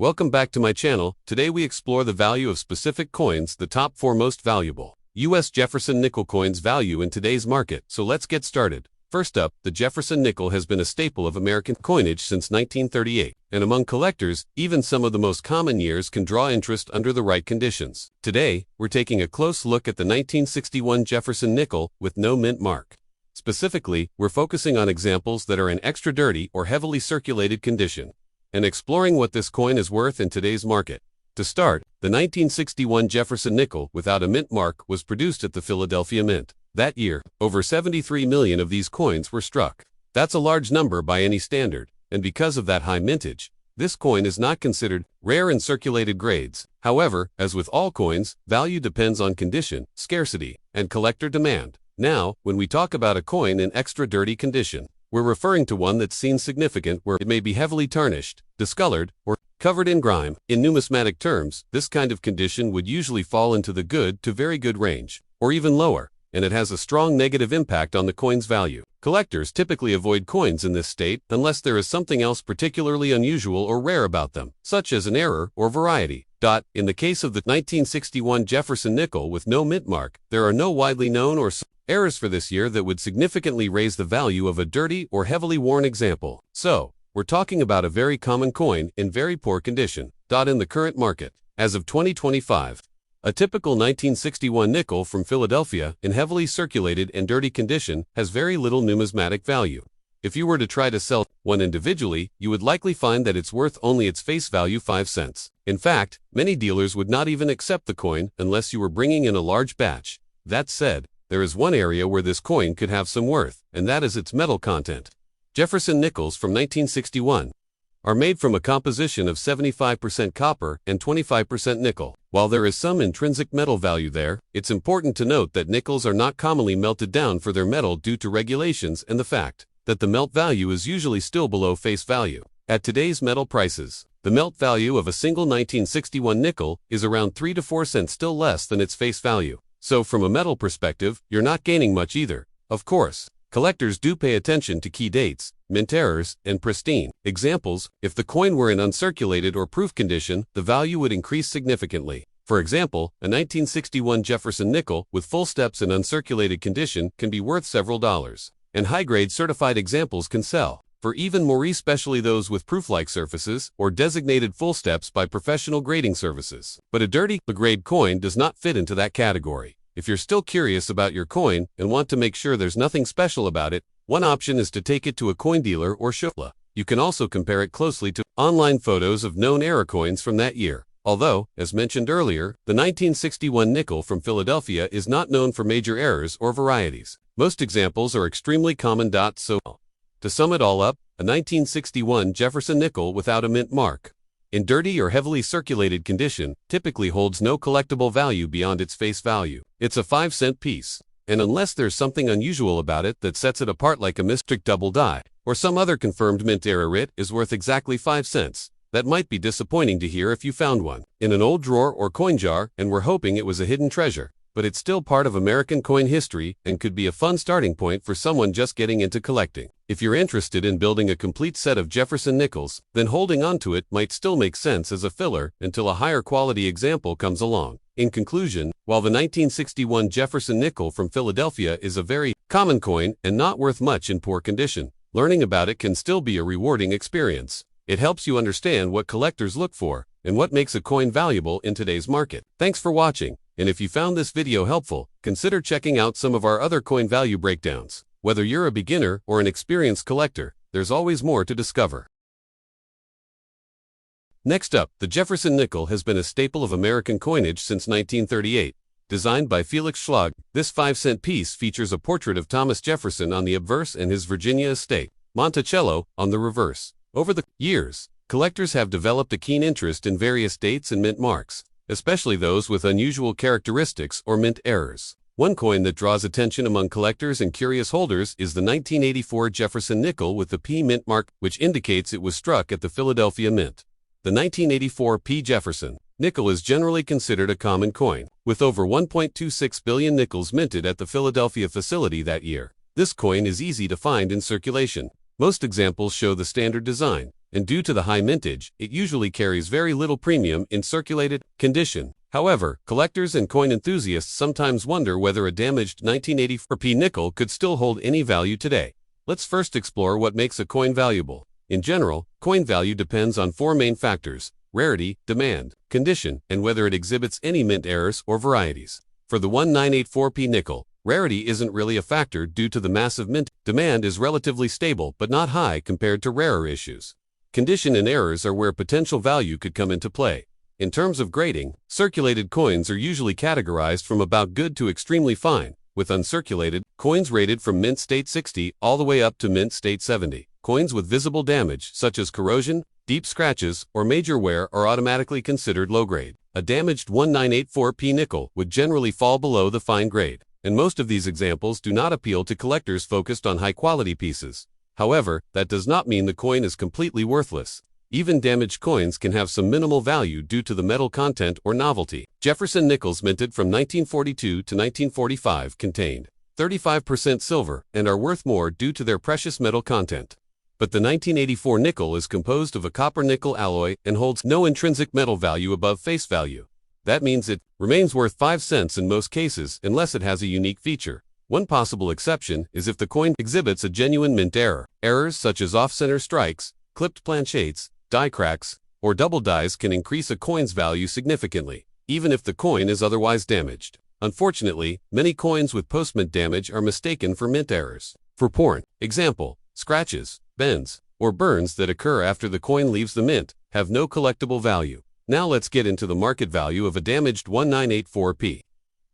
Welcome back to my channel. Today we explore the value of specific coins, the top 4 most valuable U.S. Jefferson nickel coins value in today's market. So let's get started. First up, the Jefferson nickel has been a staple of American coinage since 1938, and among collectors, even some of the most common years can draw interest under the right conditions. Today, we're taking a close look at the 1961 Jefferson nickel with no mint mark. Specifically, we're focusing on examples that are in extra dirty or heavily circulated condition, and exploring what this coin is worth in today's market. To start, the 1961 Jefferson nickel without a mint mark was produced at the Philadelphia Mint. That year, over 73 million of these coins were struck. That's a large number by any standard, and because of that high mintage, this coin is not considered rare in circulated grades. However, as with all coins, value depends on condition, scarcity, and collector demand. Now, when we talk about a coin in extra dirty condition, we're referring to one that's seen significant where it may be heavily tarnished, discolored, or covered in grime. In numismatic terms, this kind of condition would usually fall into the good to very good range, or even lower, and it has a strong negative impact on the coin's value. Collectors typically avoid coins in this state unless there is something else particularly unusual or rare about them, such as an error or variety. In the case of the 1961 Jefferson nickel with no mint mark, there are no widely known or errors for this year that would significantly raise the value of a dirty or heavily worn example. So, we're talking about a very common coin in very poor condition. In the current market, as of 2025, a typical 1961 nickel from Philadelphia in heavily circulated and dirty condition has very little numismatic value. If you were to try to sell one individually, you would likely find that it's worth only its face value 5 cents. In fact, many dealers would not even accept the coin unless you were bringing in a large batch. That said, there is one area where this coin could have some worth, and that is its metal content. Jefferson nickels from 1961 are made from a composition of 75% copper and 25% nickel. While there is some intrinsic metal value there, it's important to note that nickels are not commonly melted down for their metal due to regulations and the fact that the melt value is usually still below face value. At today's metal prices, the melt value of a single 1961 nickel is around 3 to 4 cents, still less than its face value. So from a metal perspective, you're not gaining much either. Of course, collectors do pay attention to key dates, mint errors, and pristine examples. If the coin were in uncirculated or proof condition, the value would increase significantly. For example, a 1961 Jefferson nickel with full steps in uncirculated condition can be worth several dollars, and high-grade certified examples can sell for even more, especially those with proof-like surfaces or designated full steps by professional grading services. But a dirty, grade coin does not fit into that category. If you're still curious about your coin and want to make sure there's nothing special about it, one option is to take it to a coin dealer or shopla. You can also compare it closely to online photos of known error coins from that year. Although, as mentioned earlier, the 1961 nickel from Philadelphia is not known for major errors or varieties. Most examples are extremely common. So, to sum it all up, a 1961 Jefferson nickel without a mint mark, in dirty or heavily circulated condition, typically holds no collectible value beyond its face value. It's a 5-cent piece, and unless there's something unusual about it that sets it apart, like a mystic double die, or some other confirmed mint error, it is worth exactly 5 cents. That might be disappointing to hear if you found one in an old drawer or coin jar and were hoping it was a hidden treasure. But it's still part of American coin history and could be a fun starting point for someone just getting into collecting. If you're interested in building a complete set of Jefferson nickels, then holding onto it might still make sense as a filler until a higher quality example comes along. In conclusion, while the 1961 Jefferson nickel from Philadelphia is a very common coin and not worth much in poor condition, learning about it can still be a rewarding experience. It helps you understand what collectors look for and what makes a coin valuable in today's market. Thanks for watching. And if you found this video helpful, consider checking out some of our other coin value breakdowns. Whether you're a beginner or an experienced collector, there's always more to discover. Next up, the Jefferson nickel has been a staple of American coinage since 1938. Designed by Felix Schlag, this 5-cent piece features a portrait of Thomas Jefferson on the obverse and his Virginia estate, Monticello, on the reverse. Over the years, collectors have developed a keen interest in various dates and mint marks, especially those with unusual characteristics or mint errors. One coin that draws attention among collectors and curious holders is the 1984 Jefferson nickel with the P mint mark, which indicates it was struck at the Philadelphia Mint. The 1984 P Jefferson nickel is generally considered a common coin, with over 1.26 billion nickels minted at the Philadelphia facility that year. This coin is easy to find in circulation. Most examples show the standard design, and due to the high mintage, it usually carries very little premium in circulated condition. However, collectors and coin enthusiasts sometimes wonder whether a damaged 1984p nickel could still hold any value today. Let's first explore what makes a coin valuable. In general, coin value depends on four main factors: rarity, demand, condition, and whether it exhibits any mint errors or varieties. For the 1984p nickel, rarity isn't really a factor due to the massive mint. Demand is relatively stable but not high compared to rarer issues. Condition and errors are where potential value could come into play. In terms of grading, circulated coins are usually categorized from about good to extremely fine, with uncirculated coins rated from mint state 60 all the way up to mint state 70. Coins with visible damage, such as corrosion, deep scratches, or major wear, are automatically considered low grade. A damaged 1984p nickel would generally fall below the fine grade, and most of these examples do not appeal to collectors focused on high-quality pieces. However, that does not mean the coin is completely worthless. Even damaged coins can have some minimal value due to the metal content or novelty. Jefferson nickels minted from 1942 to 1945 contained 35% silver and are worth more due to their precious metal content. But the 1984 nickel is composed of a copper-nickel alloy and holds no intrinsic metal value above face value. That means it remains worth 5 cents in most cases unless it has a unique feature. One possible exception is if the coin exhibits a genuine mint error. Errors such as off-center strikes, clipped planchettes, die cracks, or double dies can increase a coin's value significantly, even if the coin is otherwise damaged. Unfortunately, many coins with post-mint damage are mistaken for mint errors. For porn, example, scratches, bends, or burns that occur after the coin leaves the mint have no collectible value. Now let's get into the market value of a damaged 1984p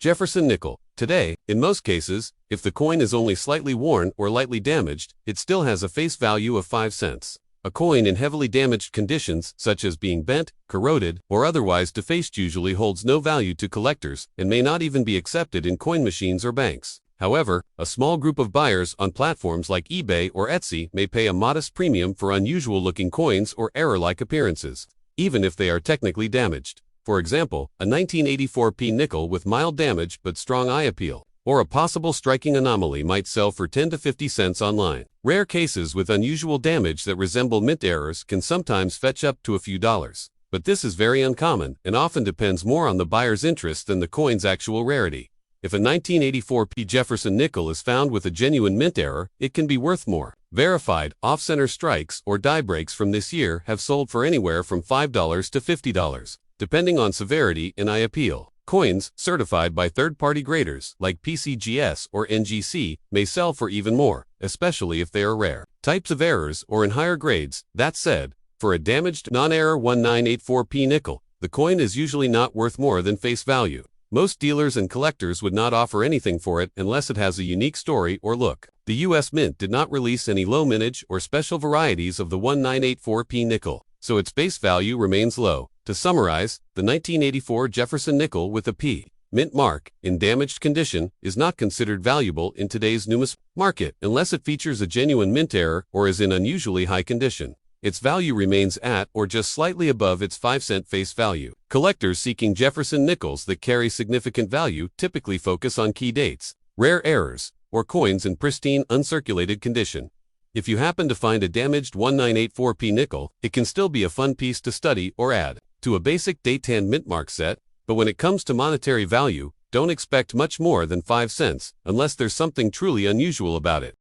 Jefferson nickel. Today, in most cases, if the coin is only slightly worn or lightly damaged, it still has a face value of 5 cents. A coin in heavily damaged conditions, such as being bent, corroded, or otherwise defaced, usually holds no value to collectors and may not even be accepted in coin machines or banks. However, a small group of buyers on platforms like eBay or Etsy may pay a modest premium for unusual-looking coins or error-like appearances, even if they are technically damaged. For example, a 1984p nickel with mild damage but strong eye appeal, or a possible striking anomaly might sell for 10 to 50 cents online. Rare cases with unusual damage that resemble mint errors can sometimes fetch up to a few dollars. But this is very uncommon and often depends more on the buyer's interest than the coin's actual rarity. If a 1984p Jefferson nickel is found with a genuine mint error, it can be worth more. Verified off-center strikes or die breaks from this year have sold for anywhere from $5 to $50, depending on severity and eye appeal. Coins certified by third-party graders like PCGS or NGC may sell for even more, especially if they are rare types of errors or in higher grades. That said, for a damaged non-error 1984p nickel, the coin is usually not worth more than face value. Most dealers and collectors would not offer anything for it unless it has a unique story or look. The U.S. Mint did not release any low mintage or special varieties of the 1984p nickel, so its base value remains low. To summarize, the 1984 Jefferson nickel with a P mint mark in damaged condition is not considered valuable in today's numismatic market unless it features a genuine mint error or is in unusually high condition. Its value remains at or just slightly above its 5-cent face value. Collectors seeking Jefferson nickels that carry significant value typically focus on key dates, rare errors, or coins in pristine, uncirculated condition. If you happen to find a damaged 1984p nickel, it can still be a fun piece to study or add to a basic date-tan mint mark set, but when it comes to monetary value, don't expect much more than 5 cents unless there's something truly unusual about it.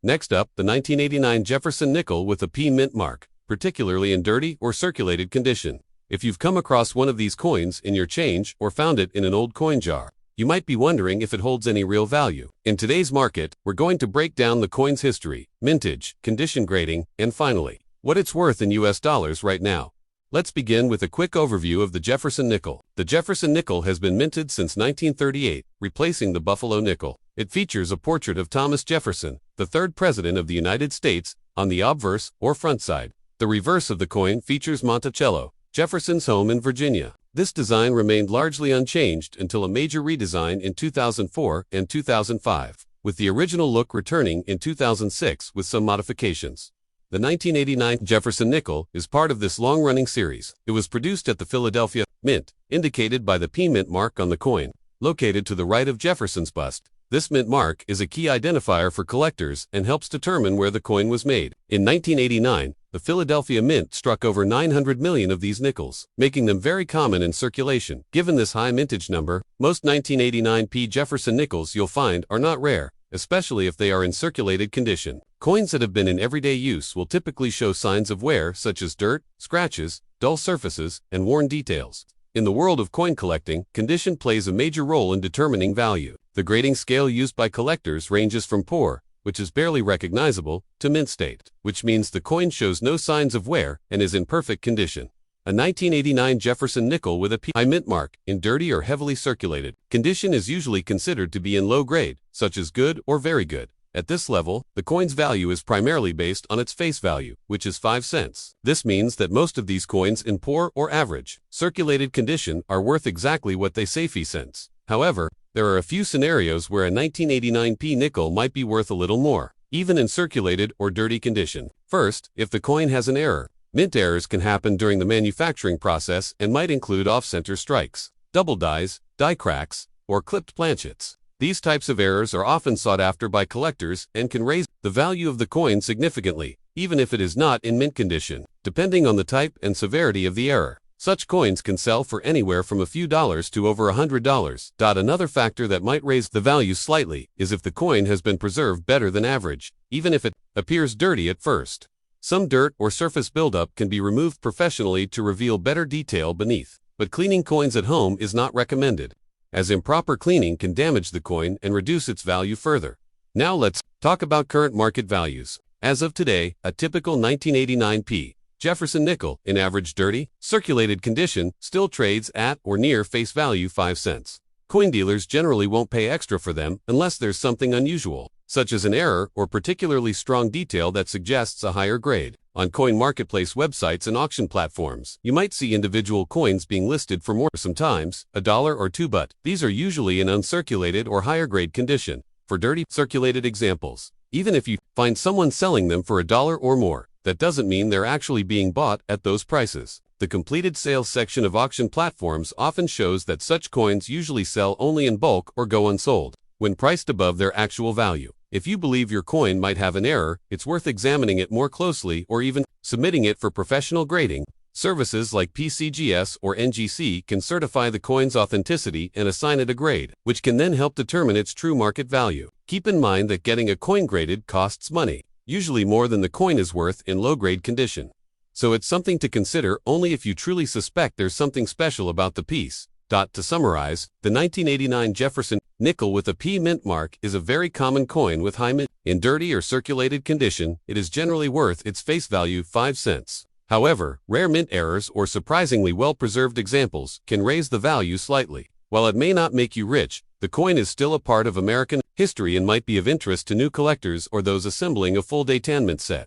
Next up, the 1989 Jefferson nickel with a P mint mark, particularly in dirty or circulated condition. If you've come across one of these coins in your change or found it in an old coin jar, you might be wondering if it holds any real value. In today's market, we're going to break down the coin's history, mintage, condition grading, and finally, what it's worth in US dollars right now. Let's begin with a quick overview of the Jefferson nickel. The Jefferson nickel has been minted since 1938, replacing the Buffalo nickel. It features a portrait of Thomas Jefferson, the third president of the United States, on the obverse or front side. The reverse of the coin features Monticello, Jefferson's home in Virginia. This design remained largely unchanged until a major redesign in 2004 and 2005, with the original look returning in 2006 with some modifications. The 1989 Jefferson nickel is part of this long-running series. It was produced at the Philadelphia Mint, indicated by the P mint mark on the coin, located to the right of Jefferson's bust. This mint mark is a key identifier for collectors and helps determine where the coin was made. In 1989, the Philadelphia Mint struck over 900 million of these nickels, making them very common in circulation. Given this high mintage number, most 1989p Jefferson nickels you'll find are not rare, especially if they are in circulated condition. Coins that have been in everyday use will typically show signs of wear such as dirt, scratches, dull surfaces, and worn details. In the world of coin collecting, condition plays a major role in determining value. The grading scale used by collectors ranges from poor, which is barely recognizable, to mint state, which means the coin shows no signs of wear and is in perfect condition. A 1989 Jefferson nickel with a high mint mark, in dirty or heavily circulated condition, is usually considered to be in low grade, such as good or very good. At this level, the coin's value is primarily based on its face value, which is 5 cents. This means that most of these coins in poor or average, circulated condition are worth exactly what they say 5 cents. However, there are a few scenarios where a 1989p nickel might be worth a little more, even in circulated or dirty condition. First, if the coin has an error. Mint errors can happen during the manufacturing process and might include off-center strikes, double dies, die cracks, or clipped planchets. These types of errors are often sought after by collectors and can raise the value of the coin significantly, even if it is not in mint condition, depending on the type and severity of the error. Such coins can sell for anywhere from a few dollars to over $100. Another factor that might raise the value slightly is if the coin has been preserved better than average, even if it appears dirty at first. Some dirt or surface buildup can be removed professionally to reveal better detail beneath, but cleaning coins at home is not recommended, as improper cleaning can damage the coin and reduce its value further. Now let's talk about current market values. As of today, a typical 1989p Jefferson nickel, in average dirty, circulated condition, still trades at or near face value 5 cents. Coin dealers generally won't pay extra for them unless there's something unusual, such as an error or particularly strong detail that suggests a higher grade. On coin marketplace websites and auction platforms, you might see individual coins being listed for more, sometimes $1 or $2, but these are usually in uncirculated or higher grade condition. For dirty, circulated examples, even if you find someone selling them for $1 or more, that doesn't mean they're actually being bought at those prices. The completed sales section of auction platforms often shows that such coins usually sell only in bulk or go unsold when priced above their actual value. If you believe your coin might have an error, it's worth examining it more closely or even submitting it for professional grading. Services like PCGS or NGC can certify the coin's authenticity and assign it a grade, which can then help determine its true market value. Keep in mind that getting a coin graded costs money, usually more than the coin is worth in low-grade condition. So it's something to consider only if you truly suspect there's something special about the piece. To summarize, the 1989 Jefferson nickel with a P mint mark is a very common coin with high mint. In dirty or circulated condition, it is generally worth its face value 5 cents. However, rare mint errors or surprisingly well-preserved examples can raise the value slightly. While it may not make you rich, the coin is still a part of American history and might be of interest to new collectors or those assembling a full-day tan mint set.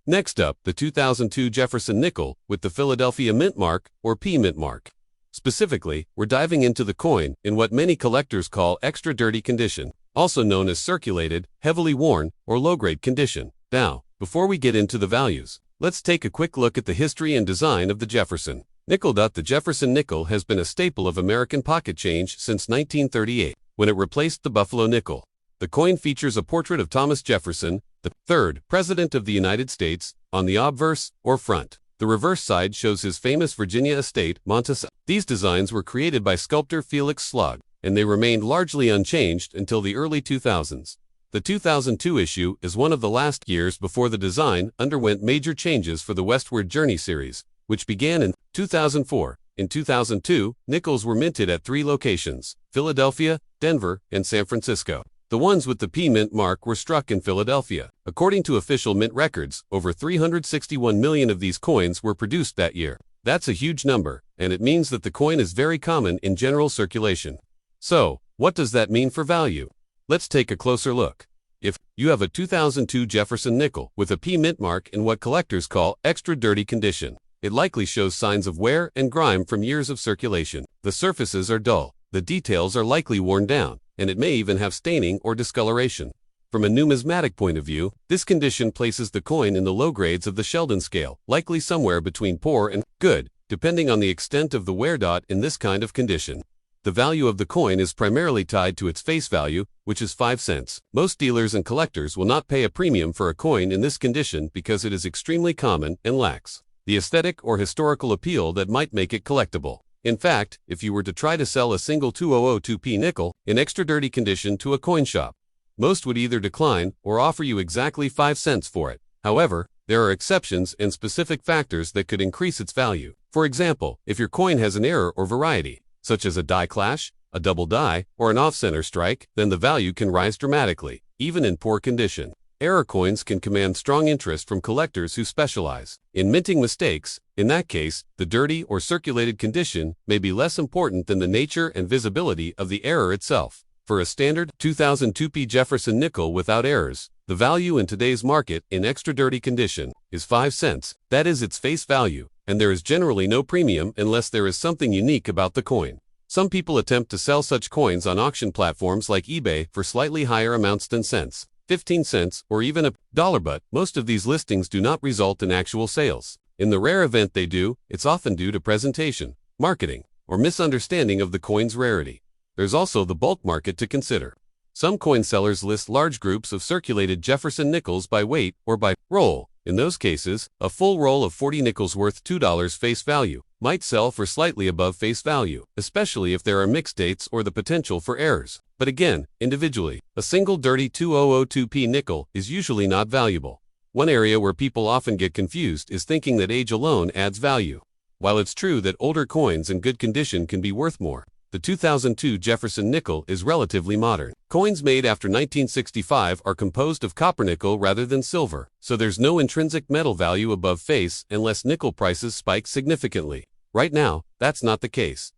Next up, the 2002 Jefferson nickel with the Philadelphia mint mark or P mint mark. Specifically, we're diving into the coin in what many collectors call extra dirty condition, also known as circulated, heavily worn, or low-grade condition. Now, before we get into the values, let's take a quick look at the history and design of the Jefferson nickel. The Jefferson nickel has been a staple of American pocket change since 1938, when it replaced the Buffalo nickel. The coin features a portrait of Thomas Jefferson, the third President of the United States, on the obverse, or front. The reverse side shows his famous Virginia estate, Monticello. These designs were created by sculptor Felix Slug, and they remained largely unchanged until the early 2000s. The 2002 issue is one of the last years before the design underwent major changes for the Westward Journey series, which began in 2004. In 2002, nickels were minted at 3 locations: Philadelphia, Denver, and San Francisco. The ones with the P mint mark were struck in Philadelphia. According to official mint records, over 361 million of these coins were produced that year. That's a huge number, and it means that the coin is very common in general circulation. So, what does that mean for value? Let's take a closer look. If you have a 2002 Jefferson nickel with a P mint mark in what collectors call extra dirty condition, it likely shows signs of wear and grime from years of circulation. The surfaces are dull, the details are likely worn down, and it may even have staining or discoloration. From a numismatic point of view, this condition places the coin in the low grades of the Sheldon scale, likely somewhere between poor and good, depending on the extent of the wear. In this kind of condition, the value of the coin is primarily tied to its face value, which is 5 cents. Most dealers and collectors will not pay a premium for a coin in this condition because it is extremely common and lacks the aesthetic or historical appeal that might make it collectible. In fact, if you were to try to sell a single 2002p nickel in extra dirty condition to a coin shop, most would either decline or offer you exactly 5 cents for it. However, there are exceptions and specific factors that could increase its value. For example, if your coin has an error or variety, such as a die clash, a double die, or an off-center strike, then the value can rise dramatically, even in poor condition. Error coins can command strong interest from collectors who specialize in minting mistakes. In that case, the dirty or circulated condition may be less important than the nature and visibility of the error itself. For a standard 2002p Jefferson nickel without errors, the value in today's market in extra dirty condition is 5 cents. That is its face value, and there is generally no premium unless there is something unique about the coin. Some people attempt to sell such coins on auction platforms like eBay for slightly higher amounts than cents, 15 cents, or even $1, but most of these listings do not result in actual sales. In the rare event they do, it's often due to presentation, marketing, or misunderstanding of the coin's rarity. There's also the bulk market to consider. Some coin sellers list large groups of circulated Jefferson nickels by weight or by roll. In those cases, a full roll of 40 nickels worth $2 face value might sell for slightly above face value, especially if there are mixed dates or the potential for errors. But again, individually, a single dirty 2002p nickel is usually not valuable. One area where people often get confused is thinking that age alone adds value. While it's true that older coins in good condition can be worth more, the 2002 Jefferson nickel is relatively modern. Coins made after 1965 are composed of copper nickel rather than silver, so there's no intrinsic metal value above face unless nickel prices spike significantly. Right now, that's not the case.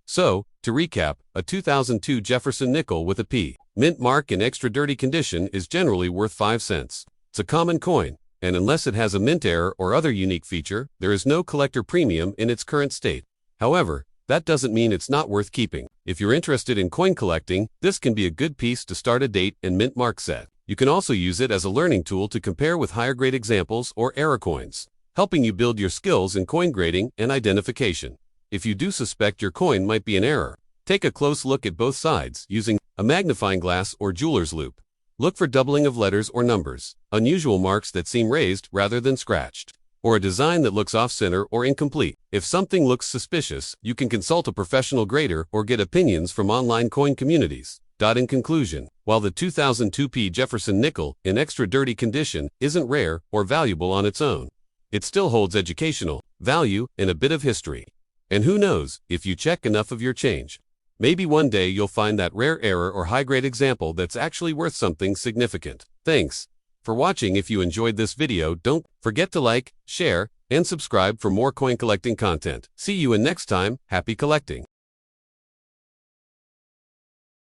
So, to recap, a 2002 Jefferson nickel with a P mint mark in extra dirty condition is generally worth 5 cents. It's a common coin, and unless it has a mint error or other unique feature, there is no collector premium in its current state. However, that doesn't mean it's not worth keeping. If you're interested in coin collecting, this can be a good piece to start a date and mint mark set. You can also use it as a learning tool to compare with higher grade examples or error coins, helping you build your skills in coin grading and identification. If you do suspect your coin might be an error, take a close look at both sides using a magnifying glass or jeweler's loupe. Look for doubling of letters or numbers, unusual marks that seem raised rather than scratched, or a design that looks off-center or incomplete. If something looks suspicious, you can consult a professional grader or get opinions from online coin communities. In conclusion, while the 2002p Jefferson nickel in extra dirty condition isn't rare or valuable on its own, it still holds educational value and a bit of history. And who knows, if you check enough of your change, maybe one day you'll find that rare error or high-grade example that's actually worth something significant. Thanks for watching. If you enjoyed this video, don't forget to like, share, and subscribe for more coin collecting content. See you in next time. Happy collecting!